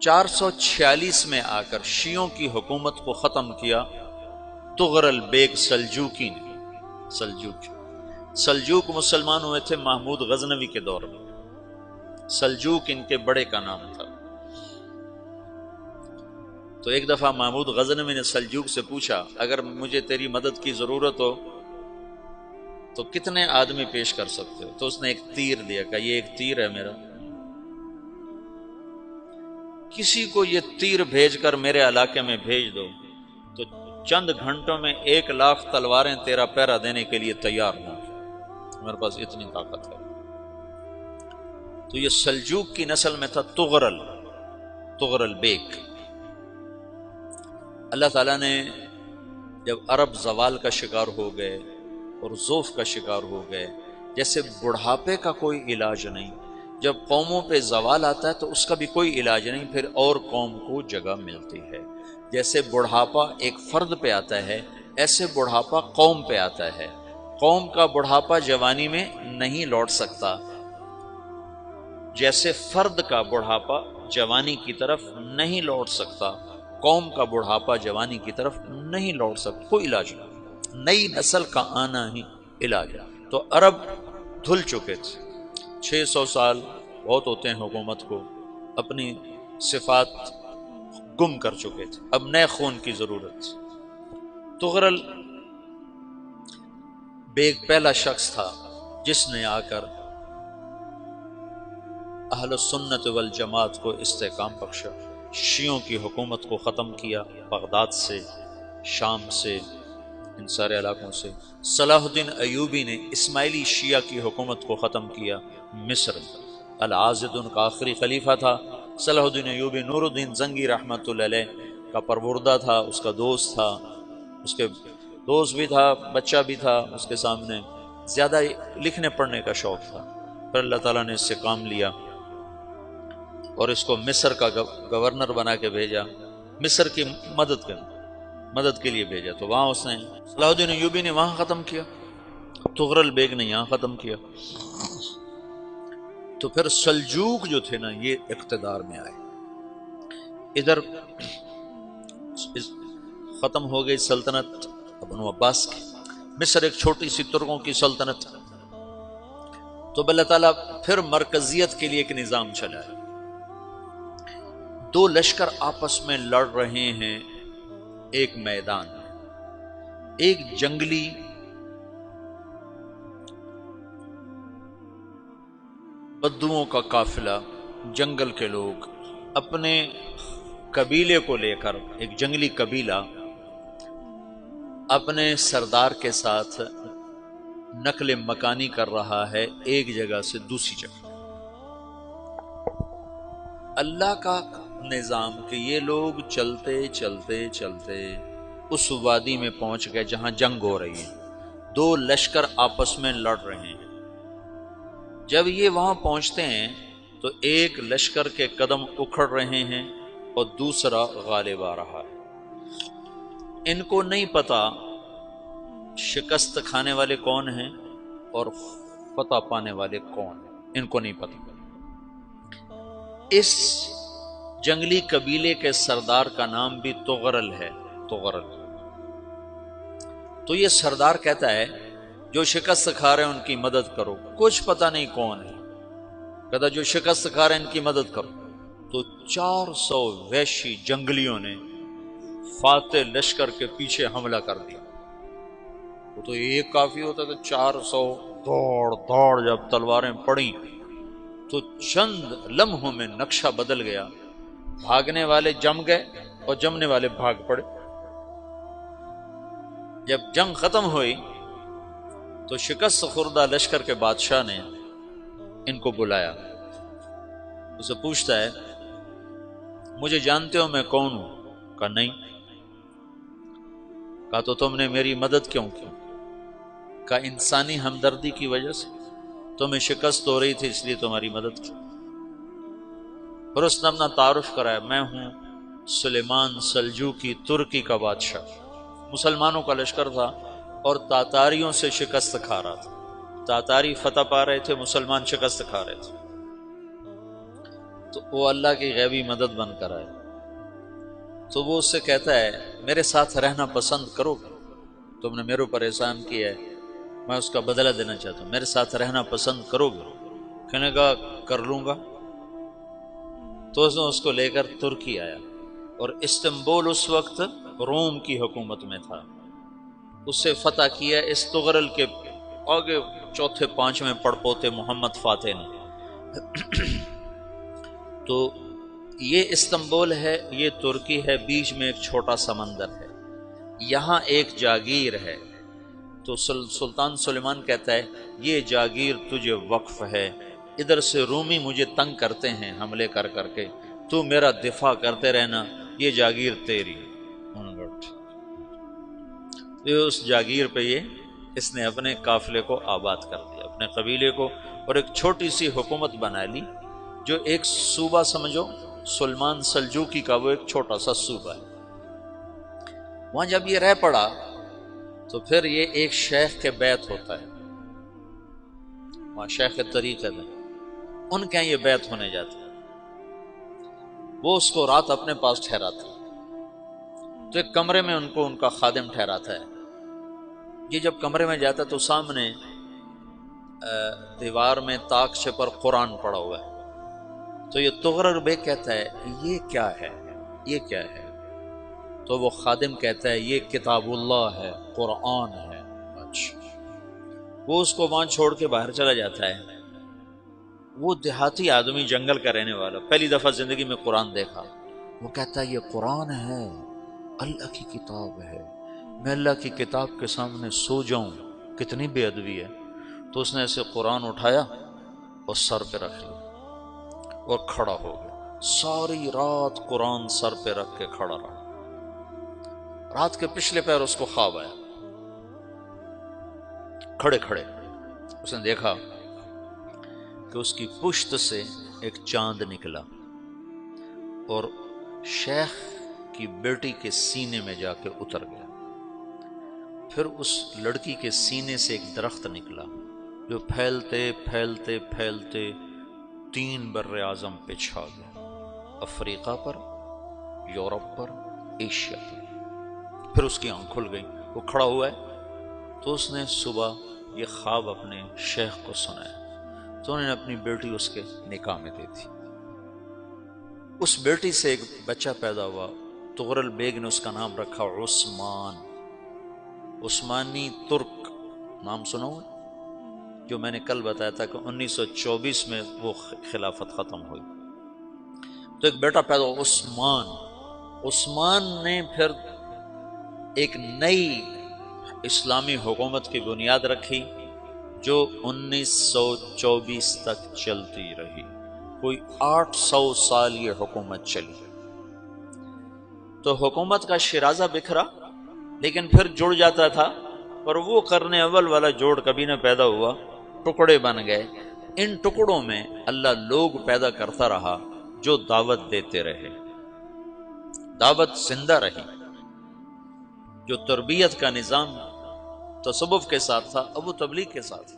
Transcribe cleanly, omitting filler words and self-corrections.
446 میں آ کر شیعوں کی حکومت کو ختم کیا طغرل بیگ سلجوقی نے۔ سلجوق مسلمان ہوئے تھے محمود غزنوی کے دور میں، سلجوق ان کے بڑے کا نام تھا۔ تو ایک دفعہ محمود غزنوی نے سلجوق سے پوچھا اگر مجھے تیری مدد کی ضرورت ہو تو کتنے آدمی پیش کر سکتے ہو؟ تو اس نے ایک تیر دیا، کہا یہ ایک تیر ہے میرا، کسی کو یہ تیر بھیج کر میرے علاقے میں بھیج دو تو چند گھنٹوں میں 1,00,000 تلواریں تیرا پہرا دینے کے لیے تیار ہوں، میرے پاس اتنی طاقت ہے۔ تو یہ سلجوق کی نسل میں تھا طغرل بیگ۔ اللہ تعالیٰ نے جب عرب زوال کا شکار ہو گئے اور ضعف کا شکار ہو گئے، جیسے بڑھاپے کا کوئی علاج نہیں، جب قوموں پہ زوال آتا ہے تو اس کا بھی کوئی علاج نہیں، پھر اور قوم کو جگہ ملتی ہے۔ جیسے بڑھاپا ایک فرد پہ آتا ہے، ایسے بڑھاپا قوم پہ آتا ہے۔ قوم کا بڑھاپا جوانی میں نہیں لوٹ سکتا، جیسے فرد کا بڑھاپا جوانی کی طرف نہیں لوٹ سکتا، قوم کا بڑھاپا جوانی کی طرف نہیں لوٹ سکتا، کوئی علاج نہیں، نئی نسل کا آنا ہی علاج ہے۔ تو عرب دھل چکے تھے، 600 سال بہت ہوتے ہیں حکومت کو، اپنی صفات گم کر چکے تھے، اب نئے خون کی ضرورت تھی۔ طغرل بیگ پہلا شخص تھا جس نے آ کر اہل السنت والجماعت کو استحکام بخشا، شیعوں کی حکومت کو ختم کیا، بغداد سے، شام سے، ان سارے علاقوں سے۔ صلاح الدین ایوبی نے اسماعیلی شیعہ کی حکومت کو ختم کیا، مصر میں۔ العاضد ان کا آخری خلیفہ تھا صلاح الدین ایوبی، نور الدین زنگی رحمۃ اللہ علیہ کا پروردہ تھا، اس کا دوست تھا، اس کے دوست بھی تھا، بچہ بھی تھا اس کے سامنے، زیادہ لکھنے پڑھنے کا شوق تھا۔ پھر اللہ تعالیٰ نے اس سے کام لیا اور اس کو مصر کا گورنر بنا کے بھیجا، مصر کی مدد کے لیے بھیجا۔ تو وہاں اس نے صلاح الدین ایوبی نے وہاں ختم کیا، طغرل بیگ نے یہاں ختم کیا۔ تو پھر سلجوق جو تھے نا یہ اقتدار میں آئے، ادھر ختم ہو گئی سلطنت بنو عباس کی، مصر ایک چھوٹی سی ترکوں کی سلطنت۔ تو اللہ تعالیٰ پھر مرکزیت کے لیے ایک نظام چلایا، دو لشکر آپس میں لڑ رہے ہیں ایک میدان میں، ایک جنگلی بدوؤں کا قافلہ، جنگل کے لوگ اپنے قبیلے کو لے کر، ایک جنگلی قبیلہ اپنے سردار کے ساتھ نقل مکانی کر رہا ہے ایک جگہ سے دوسری جگہ۔ اللہ کا نظام کہ یہ لوگ چلتے چلتے چلتے اس وادی میں پہنچ گئے جہاں جنگ ہو رہی ہے، دو لشکر آپس میں لڑ رہے ہیں۔ جب یہ وہاں پہنچتے ہیں تو ایک لشکر کے قدم اکھڑ رہے ہیں اور دوسرا غالب آ رہا ہے۔ ان کو نہیں پتا شکست کھانے والے کون ہیں اور فتح پانے والے کون ہیں، ان کو نہیں پتا۔ اس جنگلی قبیلے کے سردار کا نام بھی طغرل ہے، طغرل۔ تو یہ سردار کہتا ہے جو شکست کھا رہے ہیں ان کی مدد کرو، کچھ پتہ نہیں کون ہے، کہتا جو شکست کھا رہے ہیں ان کی مدد کرو۔ تو 400 وحشی جنگلیوں نے فاتح لشکر کے پیچھے حملہ کر دیا۔ وہ تو ایک کافی ہوتا تھا، 400 دوڑ جب تلواریں پڑیں تو چند لمحوں میں نقشہ بدل گیا، بھاگنے والے جم گئے اور جمنے والے بھاگ پڑے۔ جب جنگ ختم ہوئی تو شکست خوردہ لشکر کے بادشاہ نے ان کو بلایا، اسے پوچھتا ہے مجھے جانتے ہو میں کون ہوں؟ کہا نہیں۔ کہا تو تم نے میری مدد کیوں کی؟ کہا انسانی ہمدردی کی وجہ سے، تمہیں شکست ہو رہی تھی اس لیے تمہاری مدد کی۔ پھر اس نے اپنا تعارف کرایا، میں ہوں سلیمان سلجوقی، ترکی کا بادشاہ۔ مسلمانوں کا لشکر تھا اور تاتاریوں سے شکست کھا رہا تھا، تاتاری فتح پا رہے تھے، مسلمان شکست کھا رہے تھے۔ تو وہ اللہ کی غیبی مدد بن کر آئے، تو وہ اس سے کہتا ہے میرے ساتھ رہنا پسند کرو گے؟ تم نے میرے اوپر احسان کیا ہے، میں اس کا بدلہ دینا چاہتا ہوں، میرے ساتھ رہنا پسند کرو گے؟ کہنے کا کر لوں گا۔ تو اس نے اس کو لے کر ترکی آیا، اور استنبول اس وقت روم کی حکومت میں تھا، اسے فتح کیا اس تغرل کے آگے چوتھے پانچویں پڑپوتے محمد فاتح نے۔ تو یہ استنبول ہے، یہ ترکی ہے، بیچ میں ایک چھوٹا سمندر ہے، یہاں ایک جاگیر ہے۔ تو سلطان سلیمان کہتا ہے یہ جاگیر تجھے وقف ہے، ادھر سے رومی مجھے تنگ کرتے ہیں حملے کر کر کے، تو میرا دفاع کرتے رہنا، یہ جاگیر تیری۔ اس جاگیر پہ اس نے اپنے قافلے کو آباد کر دیا، اپنے قبیلے کو، اور ایک چھوٹی سی حکومت بنا لی، جو ایک صوبہ سمجھو سلمان سلجوقی کا، وہ ایک چھوٹا سا صوبہ ہے۔ وہاں جب یہ رہ پڑا تو پھر یہ ایک شیخ کے بیعت ہوتا ہے، وہاں شیخ طریقت ہے، ان کے یہ بیعت ہونے جاتا ہے، وہ اس کو رات اپنے پاس ٹھہراتا ہے، تو ایک کمرے میں ان کو ان کا خادم ٹھہراتا ہے۔ یہ جب کمرے میں جاتا ہے تو سامنے دیوار میں طاقچے پر قرآن پڑا ہوا ہے، تو یہ تغرل بیگ کہتا ہے یہ کیا ہے، یہ کیا ہے؟ تو وہ خادم کہتا ہے یہ کتاب اللہ ہے، قرآن ہے۔ اچھا، وہ اس کو وہاں چھوڑ کے باہر چلا جاتا ہے۔ وہ دیہاتی آدمی، جنگل کا رہنے والا، پہلی دفعہ زندگی میں قرآن دیکھا، وہ کہتا ہے یہ قرآن ہے، اللہ کی کتاب ہے، میں اللہ کی کتاب کے سامنے سو جاؤں، کتنی بے ادبی ہے۔ تو اس نے ایسے قرآن اٹھایا اور سر پہ رکھ لیا اور کھڑا ہو گیا، ساری رات قرآن سر پہ رکھ کے کھڑا رہا۔ رات کے پچھلے پہر اس کو خواب آیا، کھڑے کھڑے اس نے دیکھا کہ اس کی پشت سے ایک چاند نکلا اور شیخ کی بیٹی کے سینے میں جا کے اتر گیا۔ پھر اس لڑکی کے سینے سے ایک درخت نکلا جو پھیلتے پھیلتے پھیلتے 3 بر اعظم پہ چھا گیا، افریقہ پر، یورپ پر، ایشیا پر۔ پھر اس کی آنکھ کھل گئی، وہ کھڑا ہوا ہے، تو اس نے صبح یہ خواب اپنے شیخ کو سنایا، تو انہوں نے اپنی بیٹی اس کے نکاح میں دے دی۔ اس بیٹی سے ایک بچہ پیدا ہوا، تغرل بیگ نے اس کا نام رکھا عثمان، عثمانی ترک نام سنا ہوا، جو میں نے کل بتایا تھا کہ 1924 میں وہ خلافت ختم ہوئی۔ تو ایک بیٹا پیدا ہوا عثمان۔ عثمان نے پھر ایک نئی اسلامی حکومت کی بنیاد رکھی جو 1924 تک چلتی رہی، کوئی 800 سال یہ حکومت چلی۔ تو حکومت کا شیرازہ بکھرا، لیکن پھر جڑ جاتا تھا، اور وہ قرن اول والا جوڑ کبھی نہ پیدا ہوا، ٹکڑے بن گئے۔ ان ٹکڑوں میں اللہ لوگ پیدا کرتا رہا جو دعوت دیتے رہے، دعوت زندہ رہی۔ جو تربیت کا نظام تصوف کے ساتھ تھا، اب وہ تبلیغ کے ساتھ۔